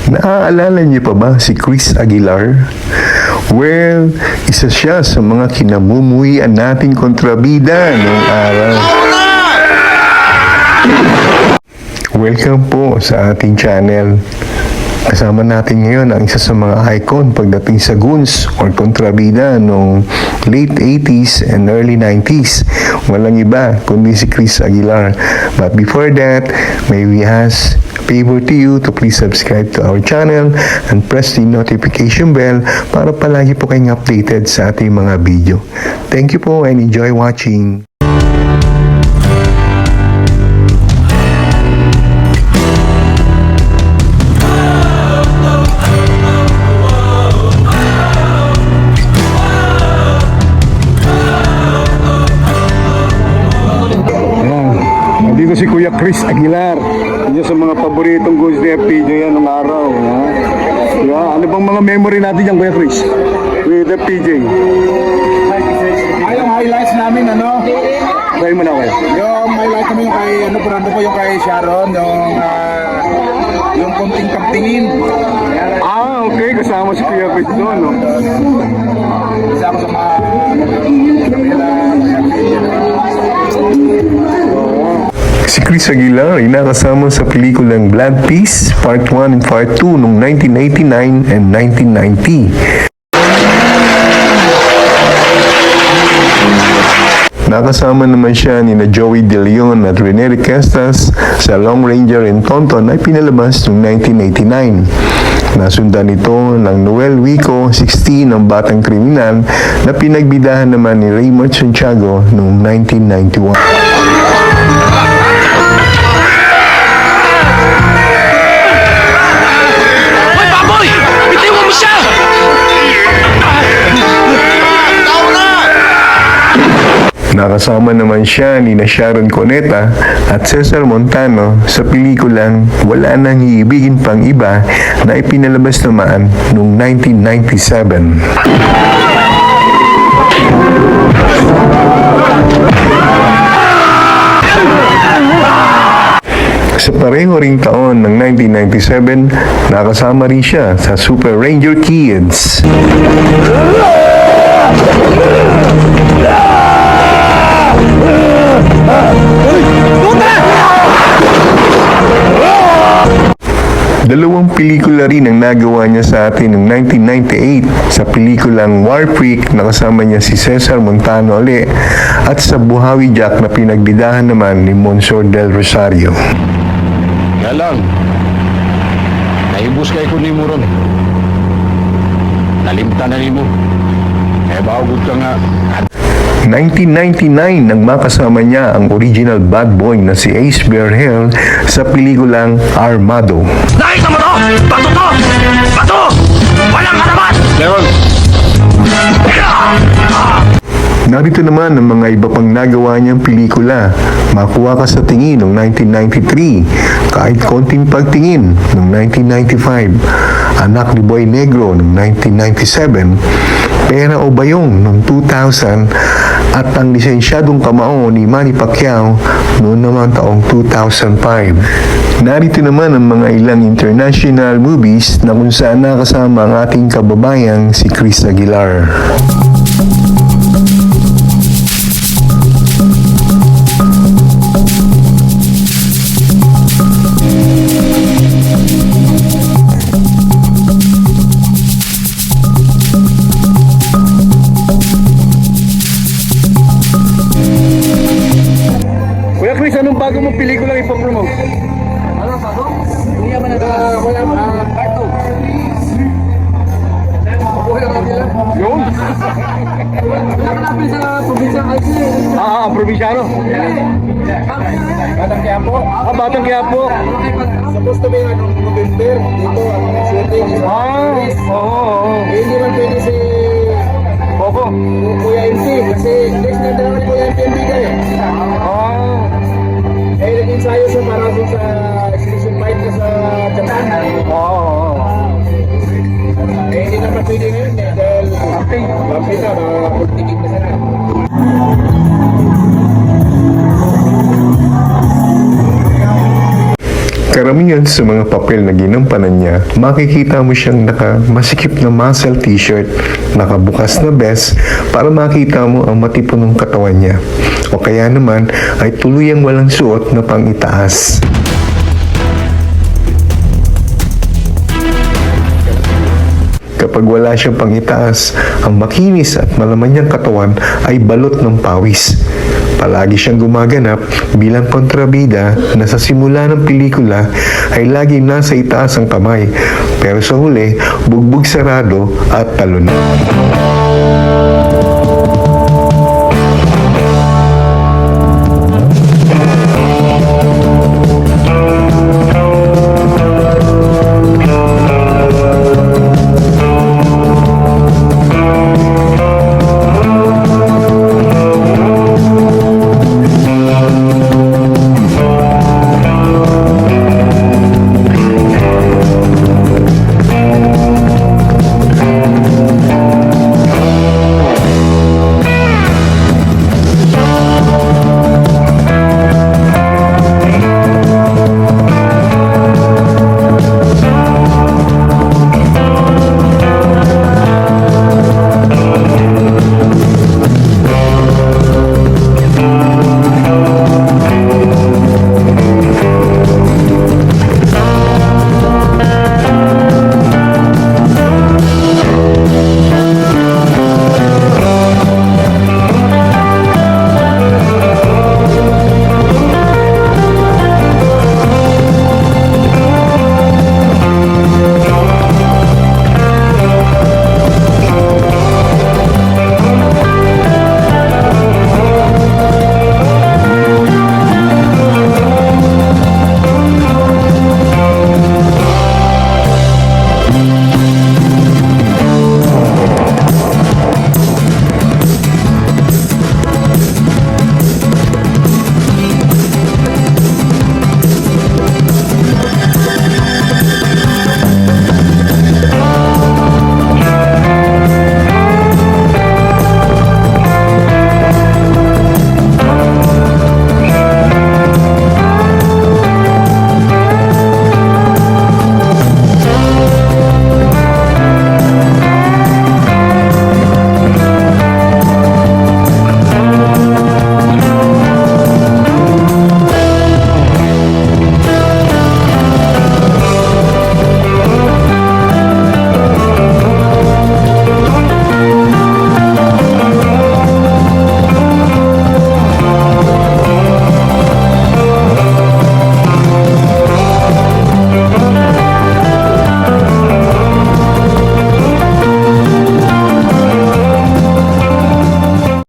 Naaalala niyo pa ba si Chris Aguilar? Well, isa siya sa mga kinamumuhian nating kontrabida noong araw. Welcome po sa ating channel. Kasama natin ngayon ang isa sa mga icon pagdating sa goons or kontrabida noong late 80s and early 90s. Walang iba kundi si Chris Aguilar. But before that, may we ask a favor to you to please subscribe to our channel and press the notification bell para palagi po kayong updated sa ating mga video. Thank you po and enjoy watching. Dito si Kuya Chris Aguilar. Yan sa mga paboritong goals ni FPJ yan ng araw. Ha? Diba? Ano bang mga memory natin yan, Kuya Chris? With FPJ. Yung highlights namin, Try mo na, Kuya. yung highlight namin yung kay, Brando po, yung kay Sharon, yung konting pagtingin. Okay. Kasama si Kuya Chris doon, no? Isa ako sa mga, Si Chris Aguilar ay nakasama sa pelikulang Blood Peace Part 1 and Part 2 noong 1989 and 1990. Nakasama naman siya ni Joey De Leon at Rene Requestas sa Long Ranger and Tonton ay pinalabas noong 1989. Nasundan ito ng Noel Wico 16 ng Batang Kriminal na pinagbidahan naman ni Raymond Santiago noong 1991. Nakasama naman siya ni Sharon Cuneta at Cesar Montano sa pelikulang Wala Nang Iibigin Pang Iba na ipinalabas naman noong 1997. Sa pareho ring taon ng 1997, nakasama rin siya sa Super Ranger Kids. Dalawang pelikula rin ang nagawa niya sa atin noong 1998 sa pelikulang War Freak na kasama niya si Cesar Montano uli at sa Buhawi Jack na pinagbidahan naman ni Monsignor Del Rosario. Kaya lang, naibus kay ko ni mo ron. Nalimta na ni mo. Kaya bawagod ka nga. 1999 nang makasama niya ang original bad boy na si Ace Berhel sa pelikulang Armado. Nakita mo to? Bato to! Bato! Walang harapan! Leon! Narito naman ang mga iba pang nagawa niyang pelikula. Makuha Ka sa Tingin noong 1993, Kahit Konting Pagtingin noong 1995, Anak ni Boy Negro noong 1997, Pera o Bayong noong 2000, at Ang Lisensyadong Kamao ni Manny Pacquiao noong naman taong 2005. Narito naman ang mga ilang international movies na kung saan nakasama ang ating kababayang si Chris Aguilar. Kuya Chris, anong bago mong pelikula ipopromote? ano pa to? Hindi naman wala part 2. Wala ka nila. Yun? Wala ka namin sa probinsya kasi. Probinsyano. Batang Quiapo. Batang Quiapo. Supposed to be November. Dito ang shooting. Oo. Hindi man pwede si Coco. Kuya MC kasi next na dalawa ni Kuya MC ang bigay. Nag-ensayo siya para sa exhibition fight na sa Japan. Hindi naman pwede ngayon dahil bumpy na, pagtigit na sana. Karamihan sa mga papel na ginampanan niya, makikita mo siyang naka-masikip na muscle t-shirt, nakabukas na vest para makita mo ang matipunong katawan niya. O kaya naman ay tuluyang walang suot na pang-itaas. Kapag wala siyang pangitaas, ang makinis at malaman niyang katawan ay balot ng pawis. Palagi siyang gumaganap bilang kontrabida na sa simula ng pelikula ay laging nasa itaas ang kamay, pero sa huli, bugbog sarado at talon.